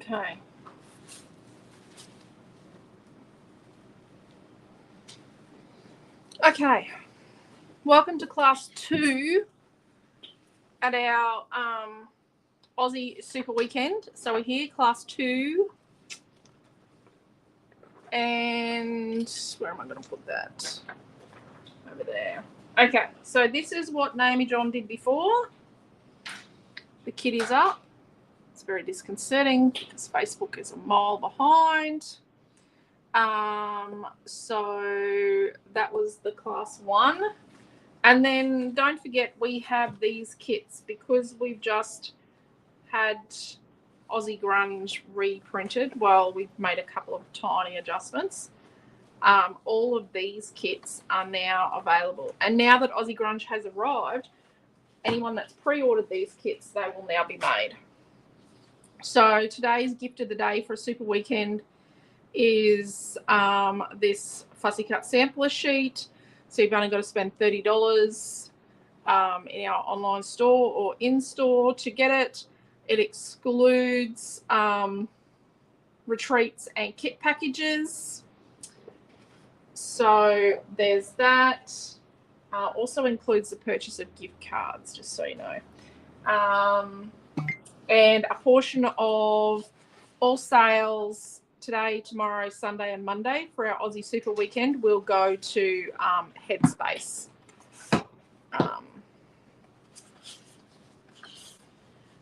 Okay. Okay. Welcome to class 2 at our Aussie Super Weekend. So we're here, class 2. And where am I going to put that? Over there. Okay, so this is what Naomi John did before. The kit is up. It's very disconcerting because Facebook is a mile behind. So that was the class 1. And then don't forget we have these kits because we've just had Aussie Grunge reprinted. Well, we've made a couple of tiny adjustments. All of these kits are now available. And now that Aussie Grunge has arrived, anyone that's pre-ordered these kits, they will now be made. So today's gift of the day for a super weekend is this Fussy Cut sampler sheet. So you've only got to spend $30 in our online store or in-store to get it. It excludes retreats and kit packages. So there's that. Also includes the purchase of gift cards, just so you know. And a portion of all sales today, tomorrow, Sunday and Monday for our Aussie Super Weekend will go to Headspace.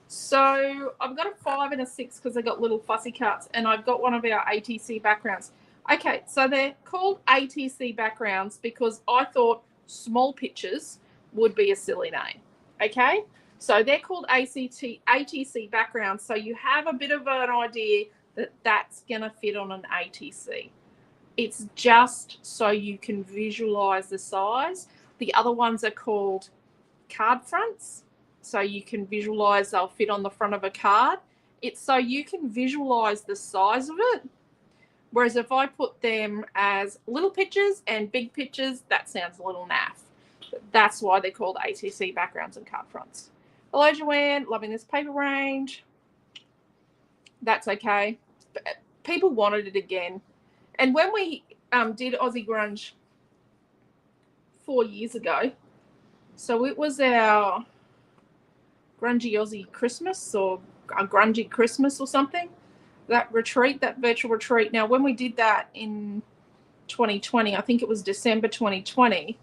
So I've got a 5 and a 6 because I got little fussy cuts, and I've got one of our ATC backgrounds. Okay, so they're called ATC backgrounds because I thought small pictures would be a silly name. Okay, so they're called ATC backgrounds, so you have a bit of an idea that that's going to fit on an ATC. It's just so you can visualize the size. The other ones are called card fronts, so you can visualize they'll fit on the front of a card. It's so you can visualize the size of it. Whereas if I put them as little pictures and big pictures, that sounds a little naff. That's why they're called ATC backgrounds and card fronts. Hello, Joanne. Loving this paper range. That's okay. People wanted it again. And when we did Aussie Grunge 4 years ago, so it was our Grungy Aussie Christmas or a Grungy Christmas or something, that retreat, that virtual retreat. Now, when we did that in 2020, I think it was December 2020,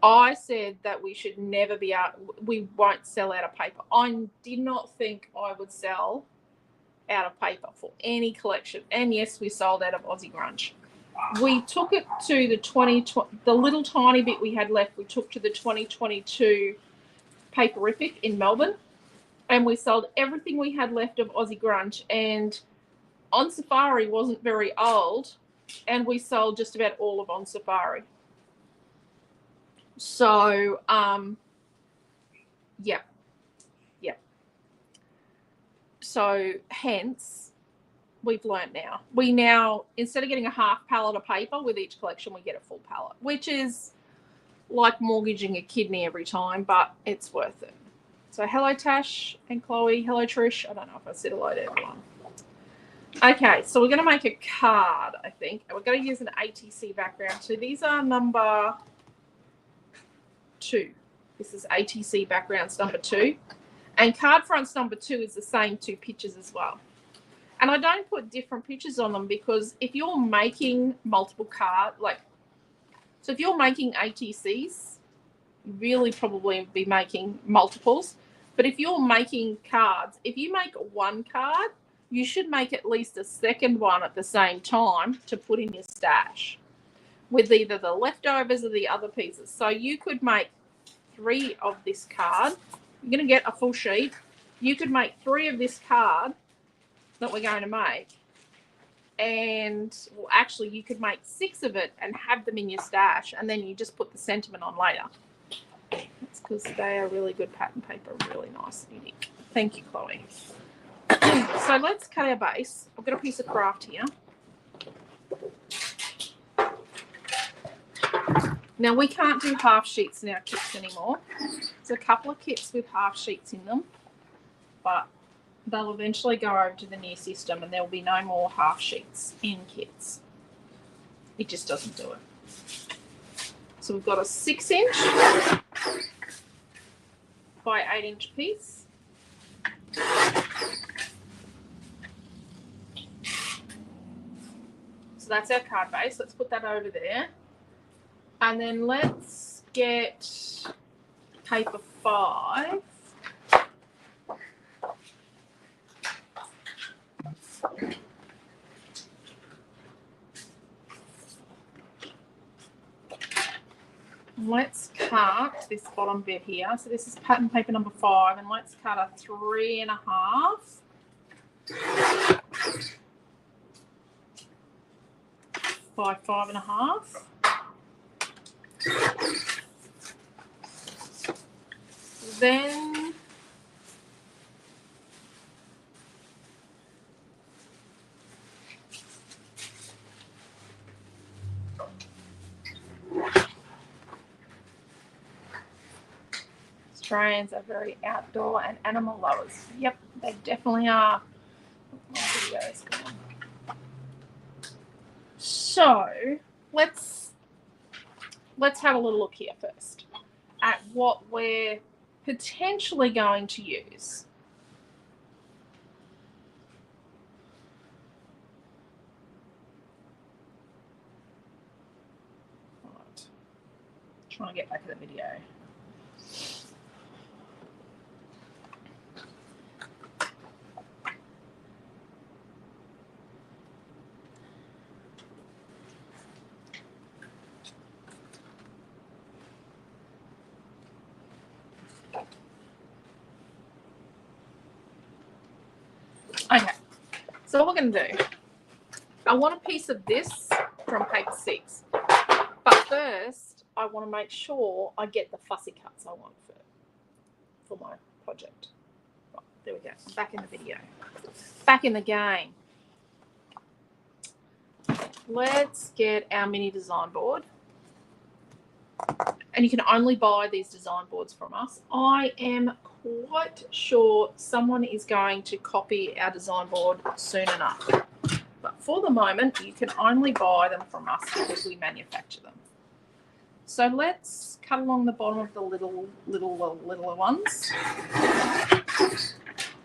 I said that we should never be out, we won't sell out of paper. I did not think I would sell out of paper for any collection. And yes, we sold out of Aussie Grunge. We took it to the little tiny bit we had left, we took to the 2022 Paperific in Melbourne, and we sold everything we had left of Aussie Grunge. And On Safari wasn't very old, and we sold just about all of On Safari. So, yeah. So, hence, we've learnt now. We now, instead of getting a half pallet of paper with each collection, we get a full pallet, which is like mortgaging a kidney every time, but it's worth it. So, hello, Tash and Chloe. Hello, Trish. I don't know if I said hello to everyone. Okay, so we're going to make a card, I think. And we're going to use an ATC background. So these are number 2. This is ATC backgrounds number 2. And card fronts number 2 is the same 2 pictures as well. And I don't put different pictures on them because if you're making multiple cards, so if you're making ATCs, you really probably be making multiples. But if you're making cards, if you make one card, you should make at least a second one at the same time to put in your stash with either the leftovers or the other pieces. So you could make 3 of this card. You're going to get a full sheet. You could make 3 of this card that we're going to make. And, well, actually, you could make 6 of it and have them in your stash, and then you just put the sentiment on later. That's because they are really good pattern paper, really nice and unique. Thank you, Chloe. So let's cut our base. I've got a piece of craft here. Now, we can't do half sheets in our kits anymore. There's a couple of kits with half sheets in them, but they'll eventually go over to the new system and there will be no more half sheets in kits. It just doesn't do it. So we've got a 6-inch by 8-inch piece. So that's our card base. Let's put that over there. And then let's get paper 5. Let's cut this bottom bit here. So this is pattern paper number 5, and let's cut a 3.5 by 5.5. Then Australians are very outdoor and animal lovers. Yep, they definitely are. So let's have a little look here first at what we're potentially going to use. Right. Trying to get back to the video. Okay, so what we're going to do, I want a piece of this from paper 6, but first I want to make sure I get the fussy cuts I want for my project. Right, there we go, I'm back in the video, back in the game. Let's get our mini design board. And you can only buy these design boards from us. I am quite sure someone is going to copy our design board soon enough. But for the moment, you can only buy them from us because we manufacture them. So let's cut along the bottom of the little ones.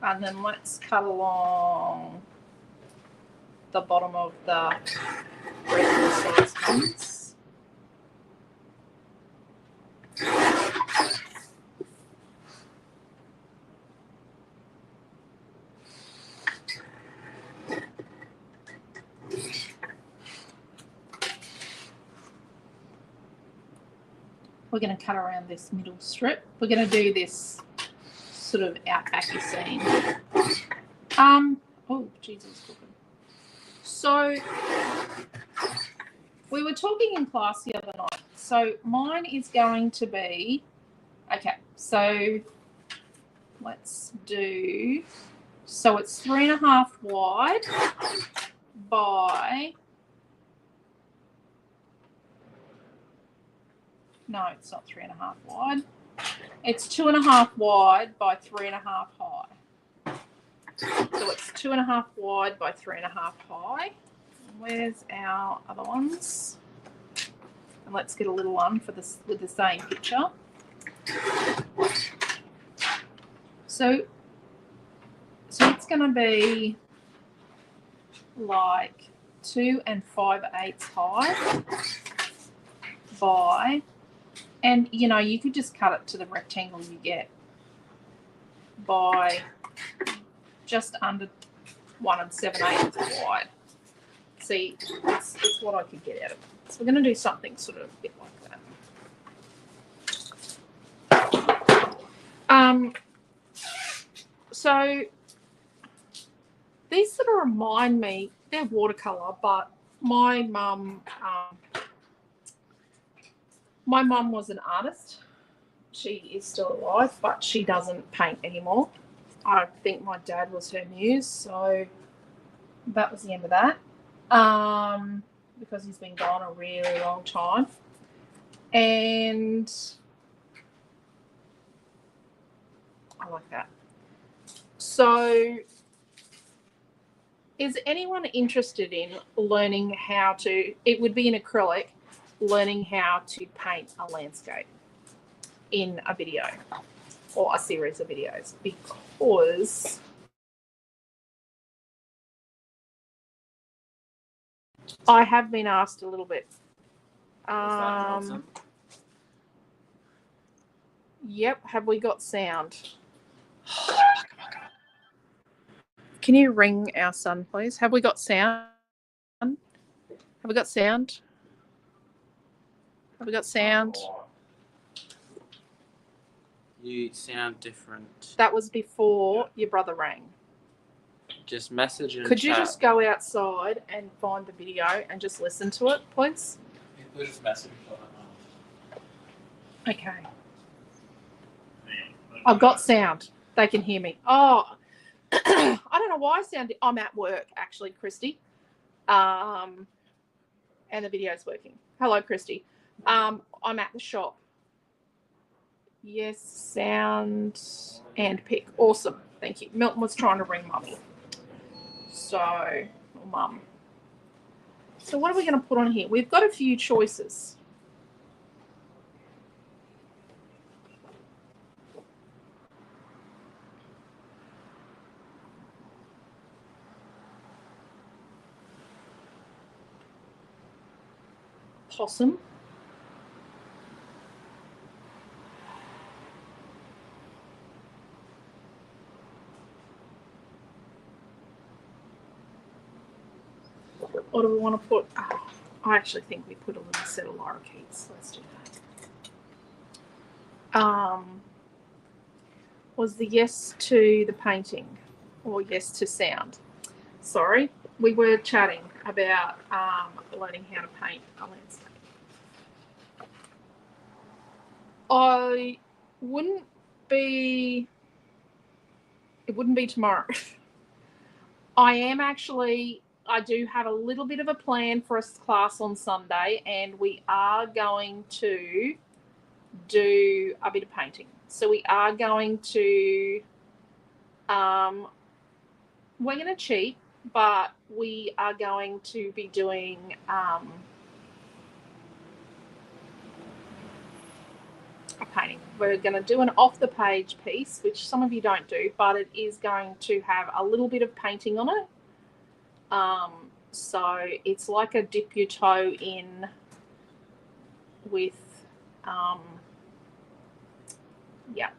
And then let's cut along the bottom of the regular size ones. We're going to cut around this middle strip. We're going to do this sort of outbacky scene. Oh, Jesus, cooking. So we were talking in class the other night. So mine is going to be, okay, so let's do, so it's 3.5 wide by, no, it's not 3.5 wide. It's 2.5 wide by 3.5 high. So it's 2.5 wide by 3.5 high. Where's our other ones? And let's get a little one for this with the same picture. So it's going to be like 2 5/8 high by, and you know, you could just cut it to the rectangle you get by just under 1 7/8 wide. See, it's what I could get out of it. So we're going to do something sort of a bit like that. So these sort of remind me, they're watercolor, but my mum was an artist. She is still alive, but she doesn't paint anymore. I think my dad was her muse, so that was the end of that. Because he's been gone a really long time. And I like that. So is anyone interested in learning how to, it would be in acrylic, learning how to paint a landscape in a video or a series of videos? Because I have been asked a little bit. Yep. Have we got sound? Can you ring our son, please? Have we got sound? Have we got sound? Have we got sound? You sound different. That was before your brother rang. Just message in Could you chat. just go outside and find the video and just listen to it, please? We'll just message Okay. I've got sound. They can hear me. Oh, I don't know why I sounded. I'm at work, actually, Christy. And the video's working. Hello, Christy. I'm at the shop. Yes, sound and pick. Awesome. Thank you. Milton was trying to ring Mummy. So, Mum. So what are we going to put on here? We've got a few choices. Possum. What do we want to put? Oh, I actually think we put a little set of lorikeets. Let's do that. Was the yes to the painting or yes to sound? Sorry, we were chatting about learning how to paint a landscape. It wouldn't be tomorrow. I do have a little bit of a plan for a class on Sunday, and we are going to do a bit of painting. So we are going to, we're going to cheat, but we are going to be doing a painting. We're going to do an off-the-page piece, which some of you don't do, but it is going to have a little bit of painting on it. So it's like a dip your toe in with, yeah,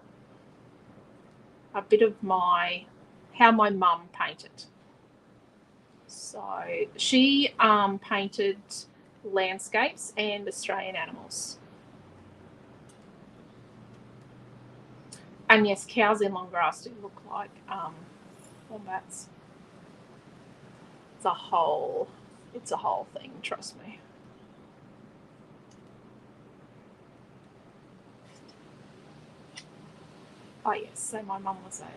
a bit of how my mum painted. So she painted landscapes and Australian animals. And yes, cows in long grass do look like wombats. It's a whole thing, trust me. Oh yes, so my mum was a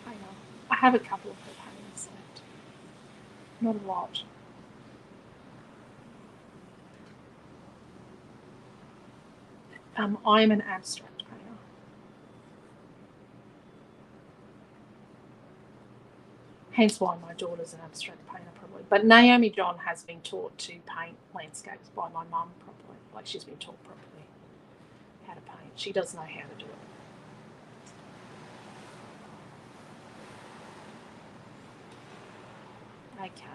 painter. I have a couple of her paintings left. Not a lot. I'm an abstract painter. Hence why my daughter's an abstract painter, probably. But Naomi John has been taught to paint landscapes by my mum properly. Like, she's been taught properly how to paint. She does know how to do it. Okay.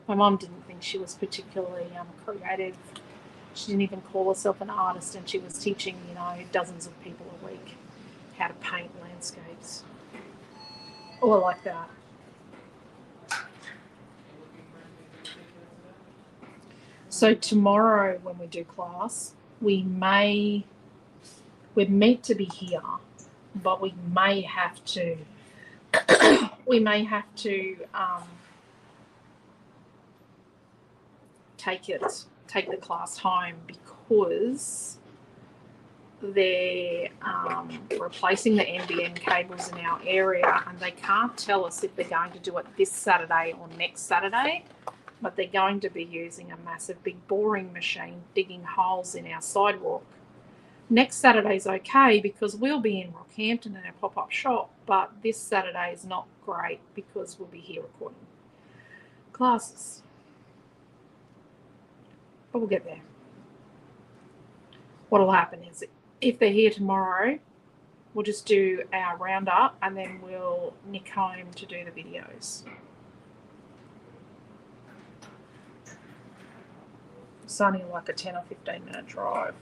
My mum didn't think she was particularly creative. She didn't even call herself an artist, and she was teaching, dozens of people a week how to paint landscapes. Or like that. So tomorrow when we do class, we're meant to be here, but we may have to take the class home because they're replacing the NBN cables in our area, and they can't tell us if they're going to do it this Saturday or next Saturday. but they're going to be using a massive big boring machine digging holes in our sidewalk. Next Saturday's okay because we'll be in Rockhampton in our pop-up shop, but this Saturday is not great because we'll be here recording classes. But we'll get there. What'll happen is if they're here tomorrow, we'll just do our roundup and then we'll nick home to do the videos. It's only like a 10 or 15 minute drive.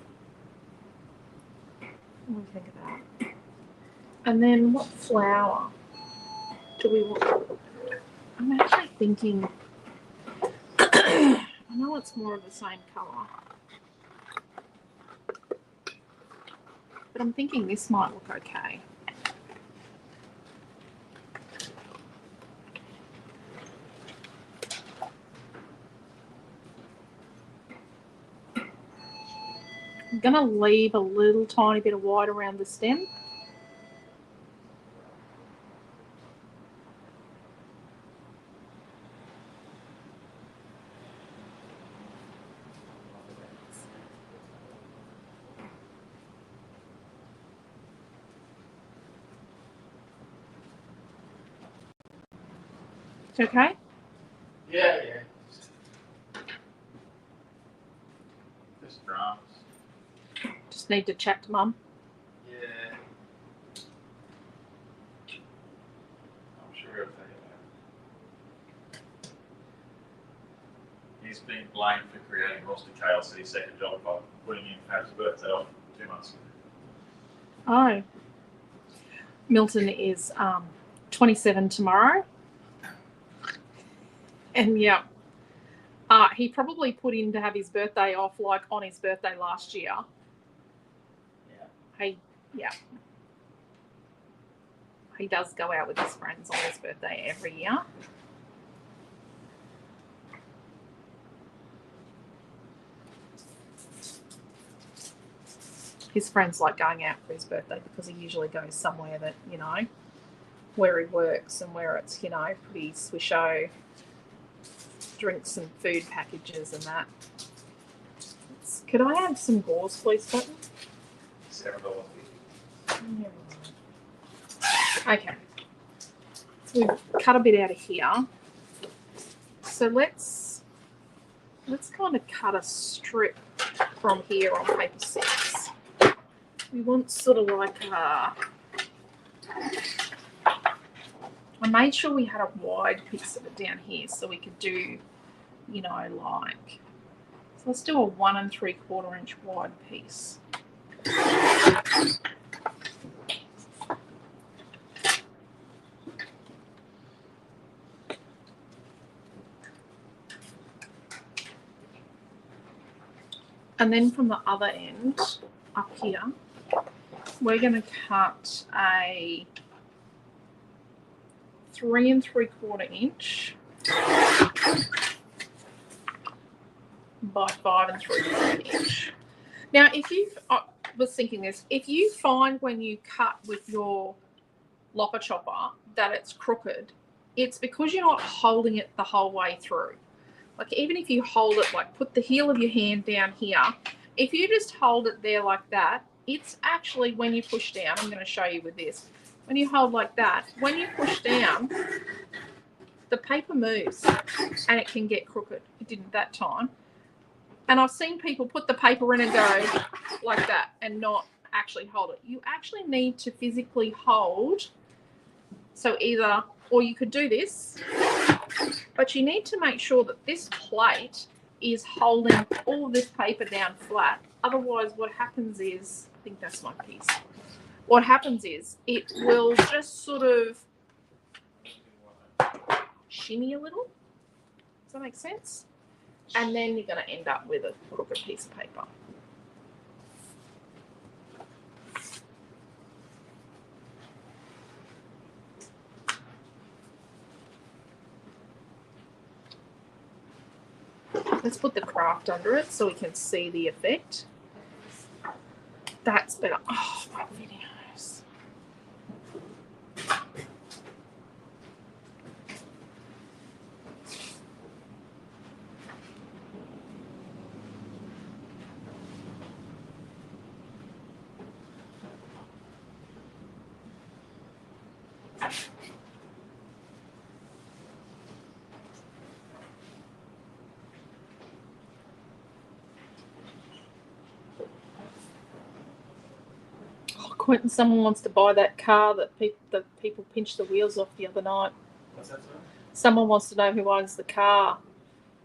What do you think of that? And then what flower do we want? I'm actually thinking, I know it's more of the same colour, but I'm thinking this might look okay. I'm going to leave a little tiny bit of white around the stem. Okay? Yeah. Just drums. Just need to chat to Mum. Yeah. I'm sure he'll tell you that. He's been blamed for creating Roster KLC's second job by putting in Fab's birthday off 2 months ago. Oh. Milton is 27 tomorrow. And yeah, he probably put in to have his birthday off like on his birthday last year. Yeah. He does go out with his friends on his birthday every year. His friends like going out for his birthday because he usually goes somewhere that, you know, where he works and where it's, you know, pretty swisho, drinks and food packages and that. Could I have some gauze, please, Cotton? $7. Okay. So we've cut a bit out of here. So let's kind of cut a strip from here on paper 6. We want sort of like a... I made sure we had a wide piece of it down here so we could do, you know, like... So let's do a 1 3/4 inch wide piece. And then from the other end, up here, we're going to cut a 3 3/4 inch by 5 3/4 inch. Now, if you was thinking this, if you find when you cut with your lopper chopper that it's crooked, it's because you're not holding it the whole way through. Like even if you hold it, like put the heel of your hand down here, if you just hold it there like that, it's actually when you push down, I'm going to show you with this, when you hold like that, when you push down, the paper moves and it can get crooked. It didn't that time. And I've seen people put the paper in and go like that and not actually hold it. You actually need to physically hold. So either, or you could do this, but you need to make sure that this plate is holding all of this paper down flat. Otherwise, what happens is, I think that's my piece. What happens is it will just sort of shimmy a little. Does that make sense? And then you're going to end up with a crooked piece of paper. Let's put the craft under it so we can see the effect. That's better. Oh, my videos. Quentin, someone wants to buy that car that people pinched the wheels off the other night. What's that, sorry? Someone wants to know who owns the car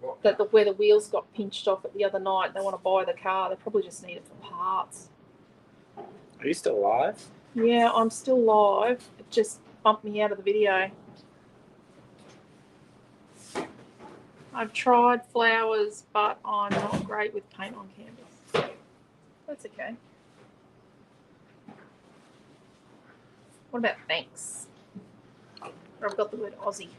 What? where the wheels got pinched off at the other night. They want to buy the car. They probably just need it for parts. Are you still live? Yeah, I'm still live. It just bumped me out of the video. I've tried flowers, but I'm not great with paint on canvas. That's okay. What about thanks? I've got the word Aussie.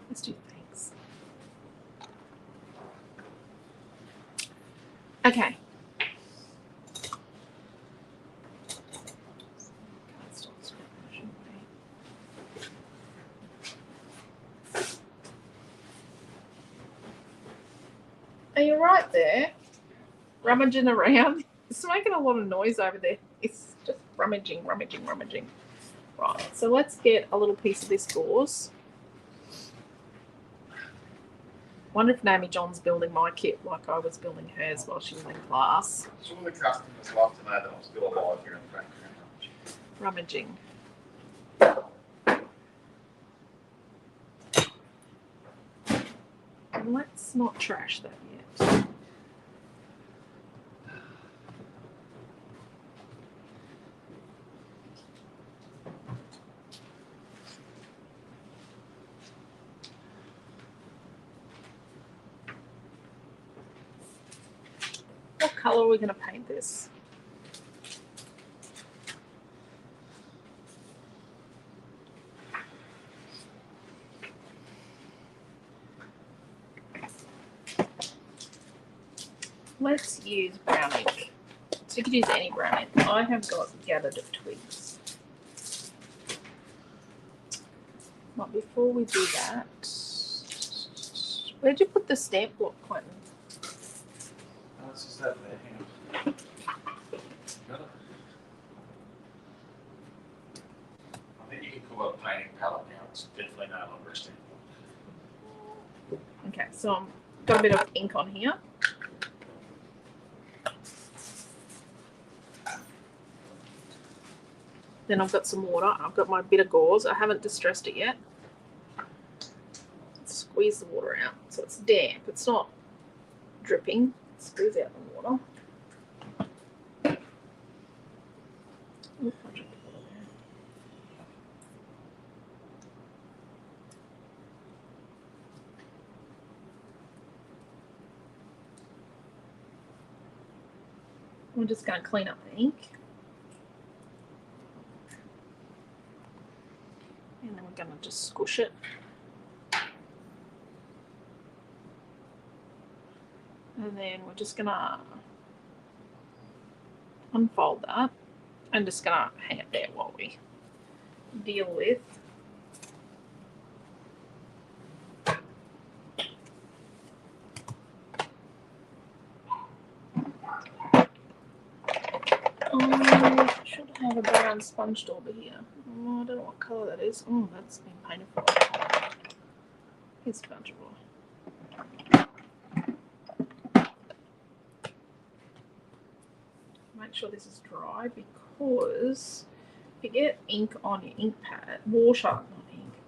Let's do thanks. Okay. Are you right there? Rummaging around. It's making a lot of noise over there. It's just rummaging. Right, so let's get a little piece of this gauze. Wonder if Naomi John's building my kit like I was building hers while she was in class. Sure, the customers love to know that I'm still alive here in the background. Rummaging. And let's not trash that yet. What colour are we going to paint this? Let's use brown ink. So you could use any brown ink. I have got gathered twigs. But before we do that, where'd you put the stamp block, Quentin? Oh, it's just over there. Hang on. Got it? I think you can call it a painting palette now. It's definitely no longer a stamp. Okay, so I've got a bit of ink on here. Then I've got some water and I've got my bit of gauze. I haven't distressed it yet. Squeeze the water out so it's damp. It's not dripping. Squeeze out the water. Ooh, I dropped the water there. We're just going to clean up the ink. And then we're going to just squish it. And then we're just going to unfold that. I'm just going to hang it there while we deal with I should have a brown sponge dauber here. Oh, I don't know what colour that is. Oh, that's been painted for. Here's a bunch of raw. Make sure this is dry because if you get ink on your ink pad, water on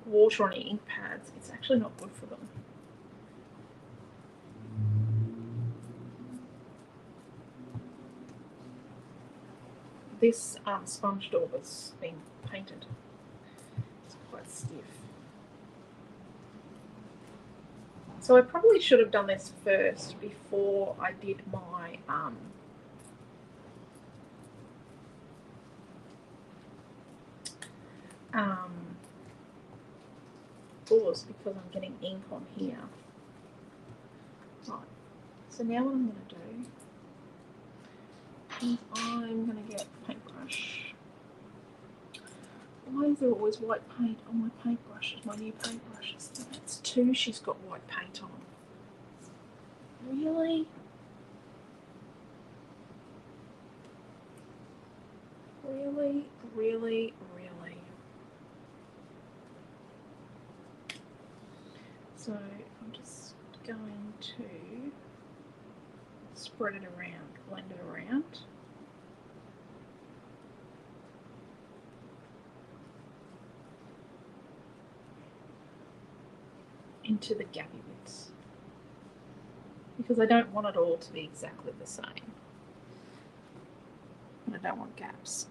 your ink pads, it's actually not good for them. This sponge dauber's been painted. It's quite stiff. So I probably should have done this first before I did my gauze because I'm getting ink on here. Right. So now what I'm going to do is I'm going to get a paintbrush. Why is there always white paint on my paintbrushes, my new paintbrushes? That's two she's got white paint on. Really? really, really, really. So I'm just going to spread it around, blend it around. Into the gappy bits, because I don't want it all to be exactly the same. And I don't want gaps.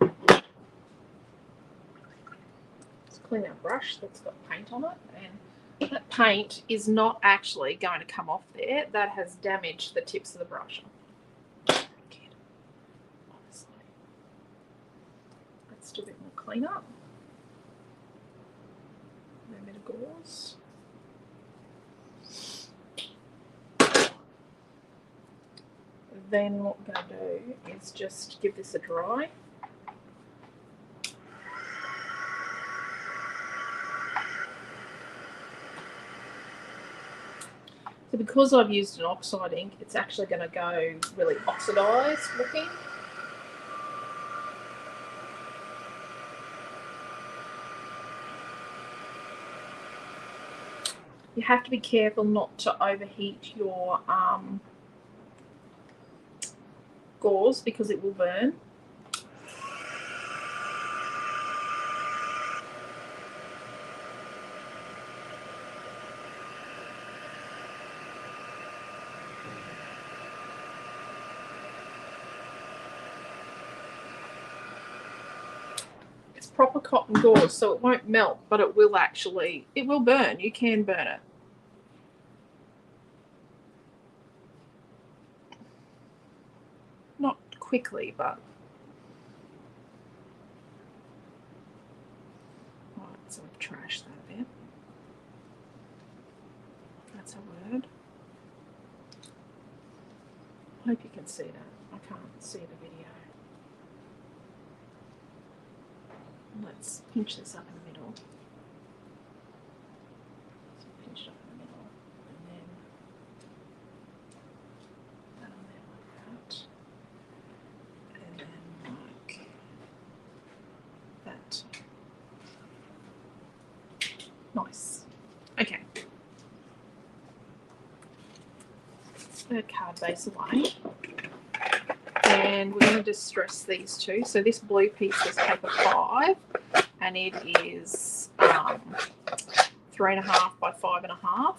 Let's clean our brush that's got paint on it, and that paint is not actually going to come off there. That has damaged the tips of the brush. Honestly. Let's do a bit more cleanup. A bit of gauze. Then what we're going to do is just give this a dry. So because I've used an oxide ink, it's actually going to go really oxidized looking. You have to be careful not to overheat your gauze because it will burn. It's proper cotton gauze, so it won't melt, but it will actually, it will burn. You can burn it. Not quickly, but right, so we've trashed that a bit. That's a word. I hope you can see that. I can't see the video. Let's pinch this up in the middle. So pinch it up in the middle, and then that on there like that. And then like that. Nice. Okay. Third card base away. And we're going to distress these two. So this blue piece is paper 5, and it is 3.5 by 5.5.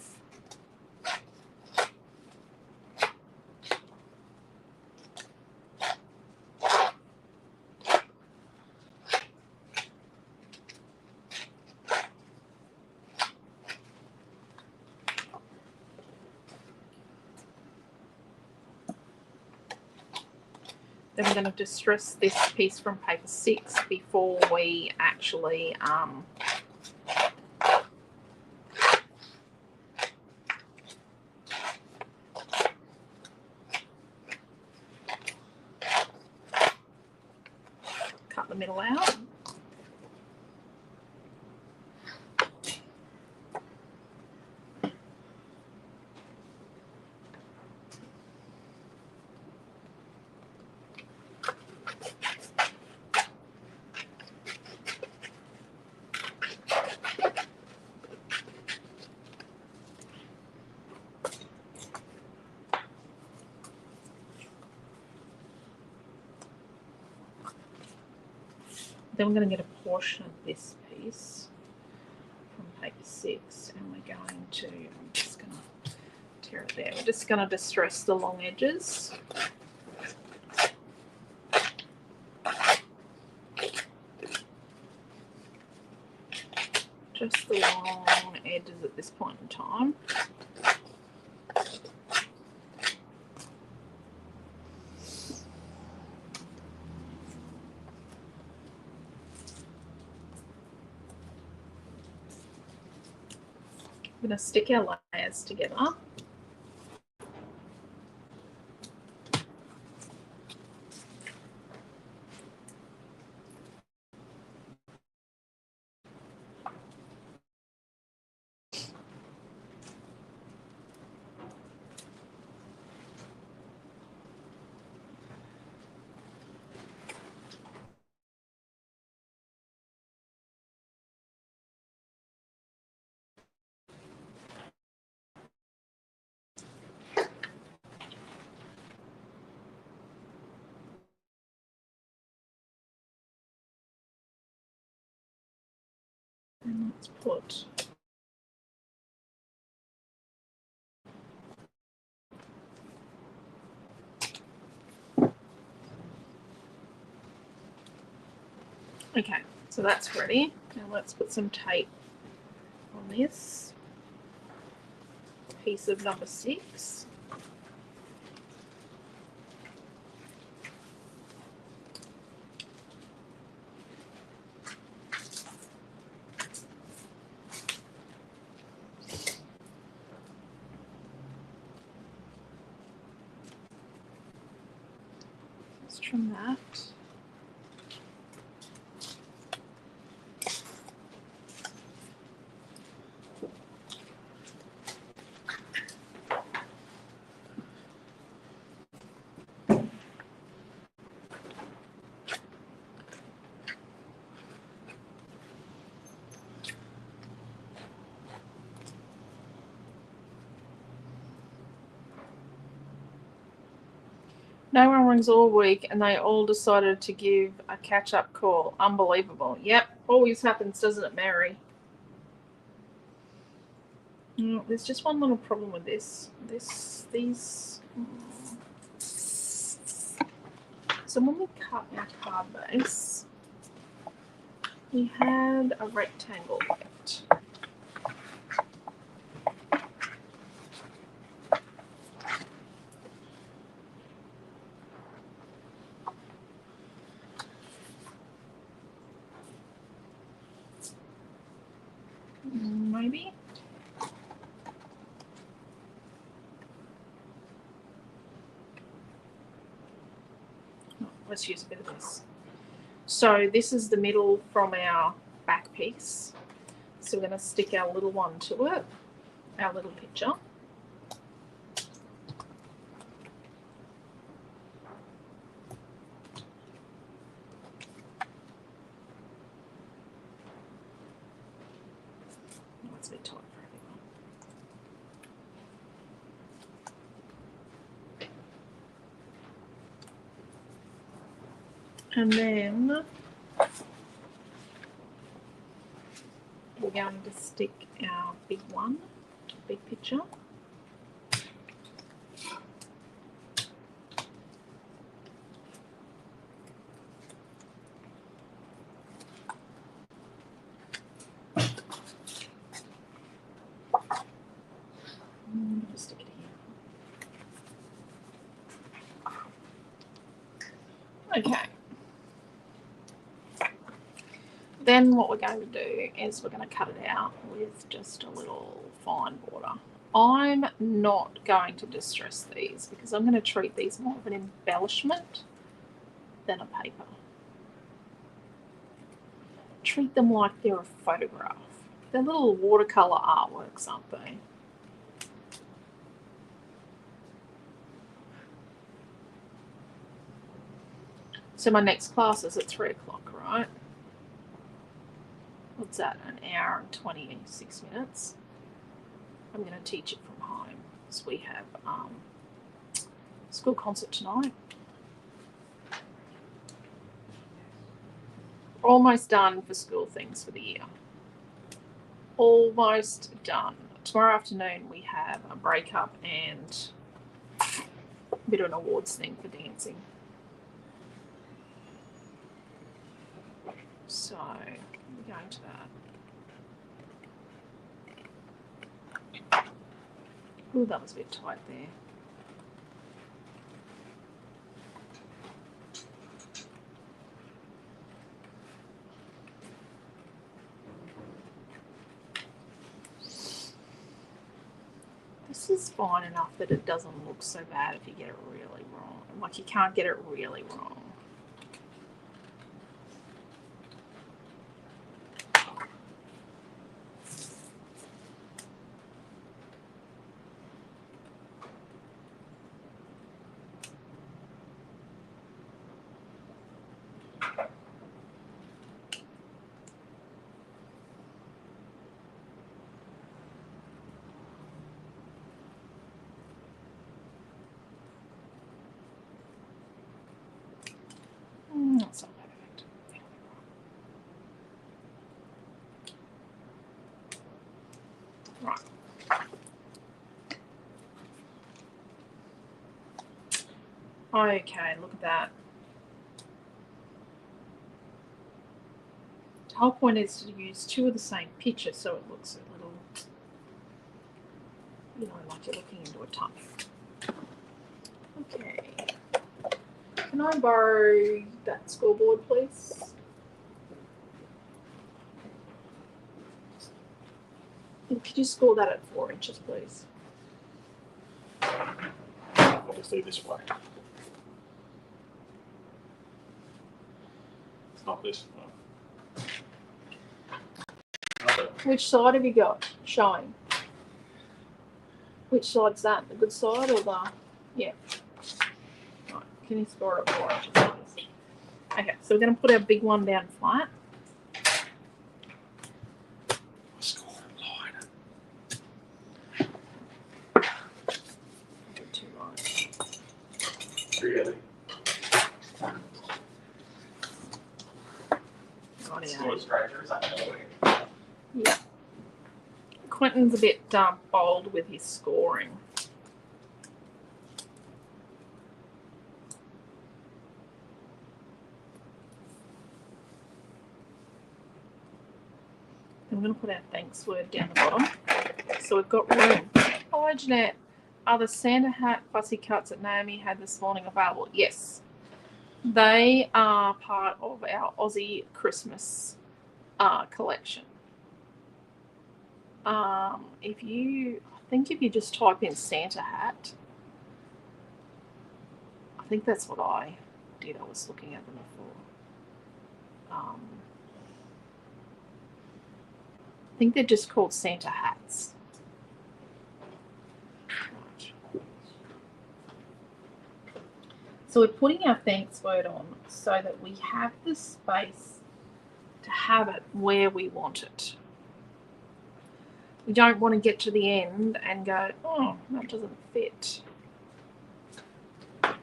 Then we're going to distress this piece from paper 6 before we actually cut the middle out. Then we're going to get a portion of this piece from paper 6, and we're going to, I'm just going to tear it there. We're just going to distress the long edges. Just the long edges at this point in time. We're going to stick our layers together. And let's put okay, so that's ready. Now let's put some tape on this piece of number 6. Let's trim that. No one rings all week and they all decided to give a catch-up call. Unbelievable. Yep, always happens, doesn't it, Mary? There's just one little problem with this. So when we cut our card base, we had a rectangle left. Maybe. Oh, let's use a bit of this. So this is the middle from our back piece. So we're going to stick our little one to it, our little picture. That's a bit tight for everyone. And then we're going to stick our big one, big picture. Just stick it here. Okay. Then what we're going to do is we're going to cut it out with just a little fine border. I'm not going to distress these because I'm going to treat these more of an embellishment than a paper. Treat them like they're a photograph. They're little watercolor artworks, aren't they? So my next class is at 3 o'clock, right? What's that, an hour and 26 minutes? I'm going to teach it from home because we have school concert tonight. Almost done for school things for the year. Almost done. Tomorrow afternoon we have a breakup and a bit of an awards thing for dancing. So we're going to that. Ooh, that was a bit tight there. This is fine enough that it doesn't look so bad if you get it really wrong. Like you can't get it really wrong. Okay, look at that. The whole point is to use two of the same picture so it looks a little, you know, like you're looking into a tunnel. Okay. Can I borrow that scoreboard, please? And could you score that at 4 inches, please? Obviously this way. It's not this one. Which side have you got showing? Which side's that? The good side or the... Yeah. Right. Can you score it at 4 inches, please? Okay, so we're going to put our big one down flat. Score it line. Do 2 lines. Really? Rightio. It's stranger, is that way? Yeah. Quentin's a bit bold with his scoring. I'm going to put our thanks word down the bottom. So we've got room. Hi, Jeanette. Are the Santa hat fussy cuts that Naomi had this morning available? Yes. They are part of our Aussie Christmas collection. If you just type in Santa hat, I think that's what I did. I was looking at them before. I think they're just called Santa hats. Right. So we're putting our thanks word on so that we have the space to have it where we want it. We don't want to get to the end and go, oh, that doesn't fit. And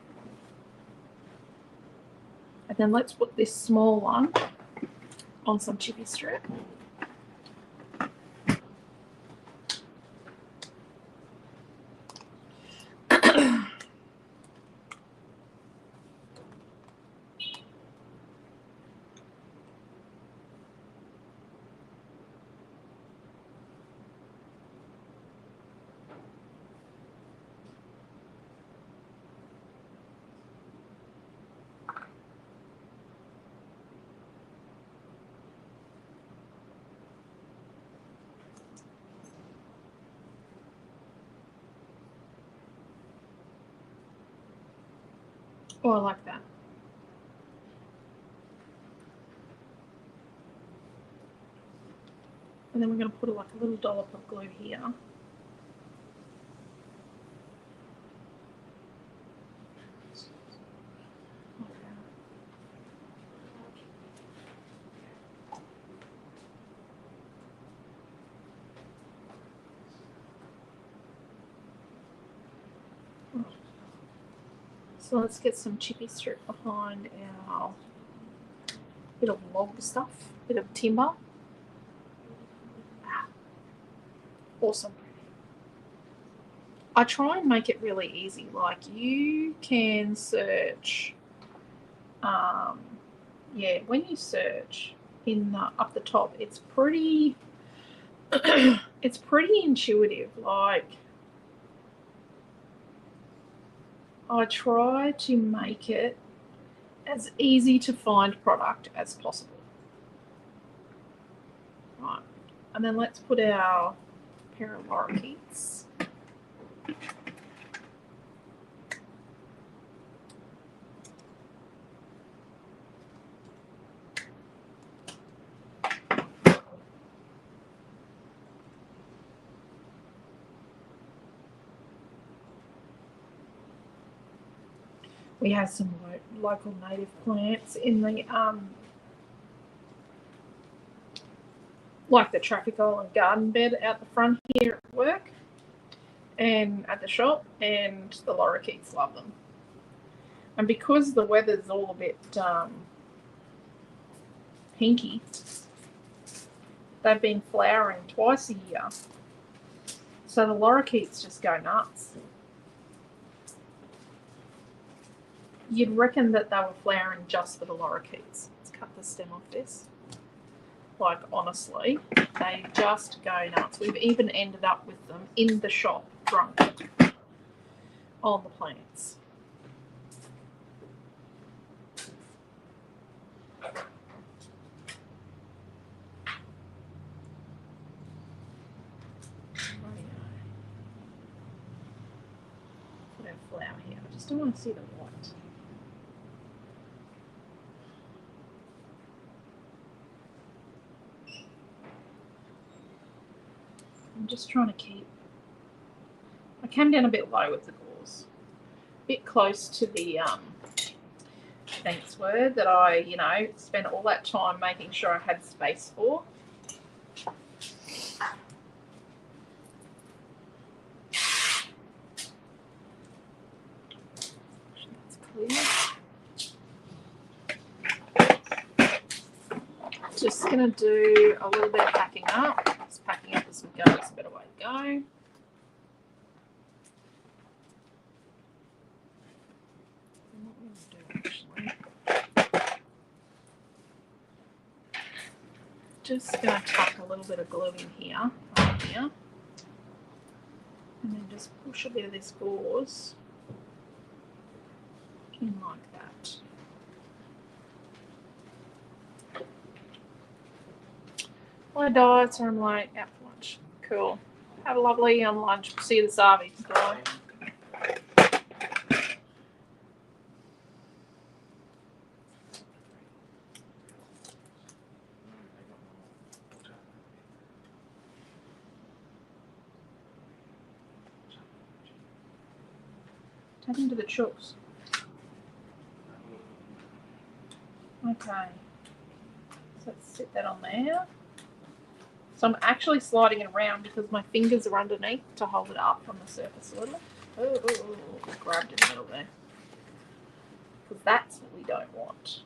then let's put this small one on some chippy strip. Oh, I like that. And then we're going to put like a little dollop of glue here. So let's get some chippy strip behind our bit of log stuff, bit of timber. Awesome. I try and make it really easy. Like you can search, when you search in up the top, it's pretty, it's pretty intuitive. Like I try to make it as easy to find product as possible. Right, and then let's put our pair of lorikeets. We have some local native plants in the like the traffic island garden bed out the front here at work and at the shop, and the lorikeets love them. And because the weather's all a bit hinky, they've been flowering twice a year. So the lorikeets just go nuts. You'd reckon that they were flowering just for the lorikeets. Let's cut the stem off this. Like, honestly, they just go nuts. We've even ended up with them in the shop drunk on the plants. Put our flower here. I just don't want to see the white. I'm just trying to keep. I came down a bit low with the gauze, a bit close to the thanks word that I, you know, spent all that time making sure I had space for. That's clear. Just gonna do a little bit of packing up. Just packing up as we go. It's a better way to go. Just going to tuck a little bit of glue in here, right here, and then just push a bit of this gauze in like that. My diets are late, out for lunch. Cool. Have a lovely lunch. See you this Arby. Bye. Tap into the chooks. Okay. So let's sit that on there. So I'm actually sliding it around because my fingers are underneath to hold it up on the surface a little. Oh, grabbed in the middle there. Because that's what we don't want.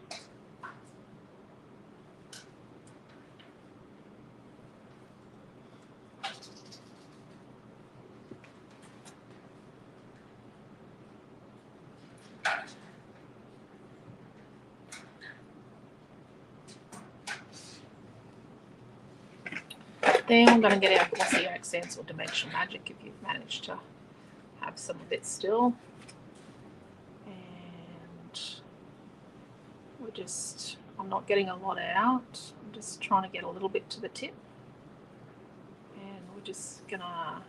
Then I'm going to get our glossy accents or dimensional magic if you've managed to have some of it still. And I'm not getting a lot out. I'm just trying to get a little bit to the tip. And we're just going to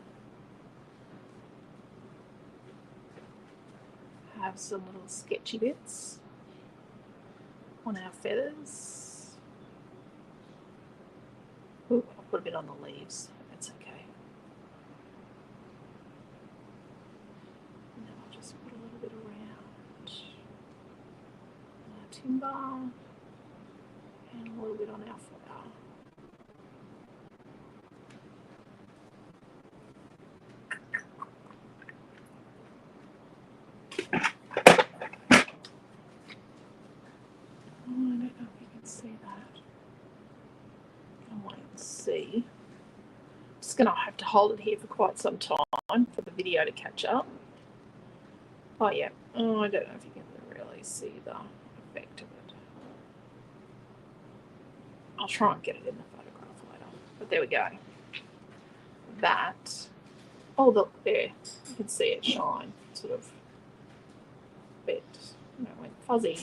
have some little sketchy bits on our feathers. Ooh, I'll put a bit on the leaves. That's okay. And then I'll just put a little bit around our timber and a little bit on our flower. Oh, I don't know if you can see that. See, I'm just gonna have to hold it here for quite some time for the video to catch up. Oh yeah, I don't know if you can really see the effect of it. I'll try and get it in the photograph later, but there we go. That, oh look there, you can see it shine, sort of a bit, it went fuzzy.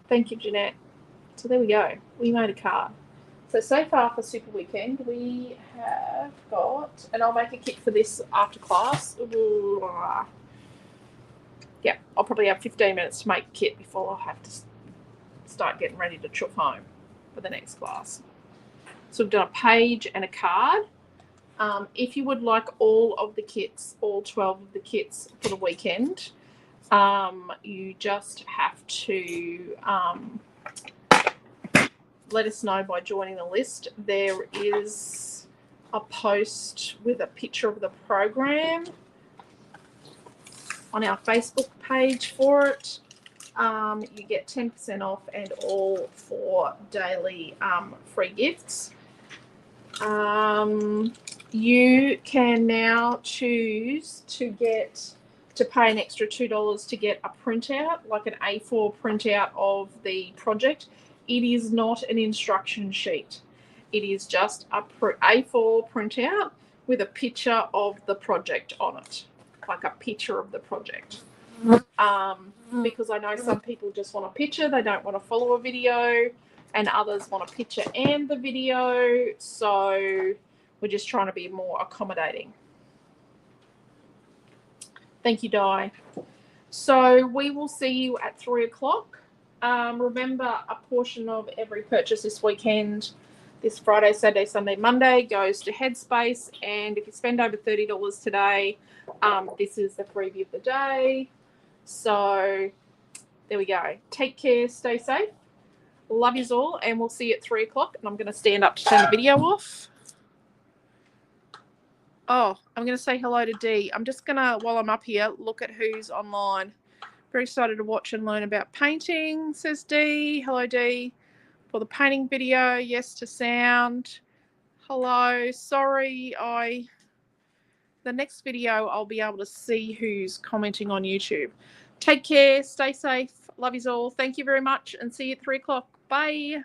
Thank you, Jeanette. So there we go, we made a card. So far for Super Weekend, we have got, and I'll make a kit for this after class. Ooh. Yeah, I'll probably have 15 minutes to make a kit before I have to start getting ready to chuff home for the next class. So we've done a page and a card. If you would like all of the kits, all 12 of the kits for the weekend, you just have to let us know by joining the list. There is a post with a picture of the program on our Facebook page for it. You get 10% off and all 4 daily free gifts. You can now choose to get to pay an extra $2 to get a printout, like an A4 printout of the project. It is not an instruction sheet. It is just a A4 printout with a picture of the project on it, like a picture of the project. Because I know some people just want a picture, they don't want to follow a video, and others want a picture and the video. So we're just trying to be more accommodating. Thank you, Di. So we will see you at 3 o'clock. Remember, a portion of every purchase this weekend, this Friday, Saturday, Sunday, Monday, goes to Headspace. And if you spend over $30 today, this is the freebie of the day. So there we go. Take care. Stay safe. Love yous all. And we'll see you at 3 o'clock. And I'm going to stand up to turn the video off. Oh, I'm going to say hello to Dee. I'm just going to, while I'm up here, look at who's online. Very excited to watch and learn about painting, says Dee. Hello, Dee. For the painting video, yes to sound. Hello. Sorry, the next video I'll be able to see who's commenting on YouTube. Take care. Stay safe. Love yous all. Thank you very much and see you at 3 o'clock. Bye.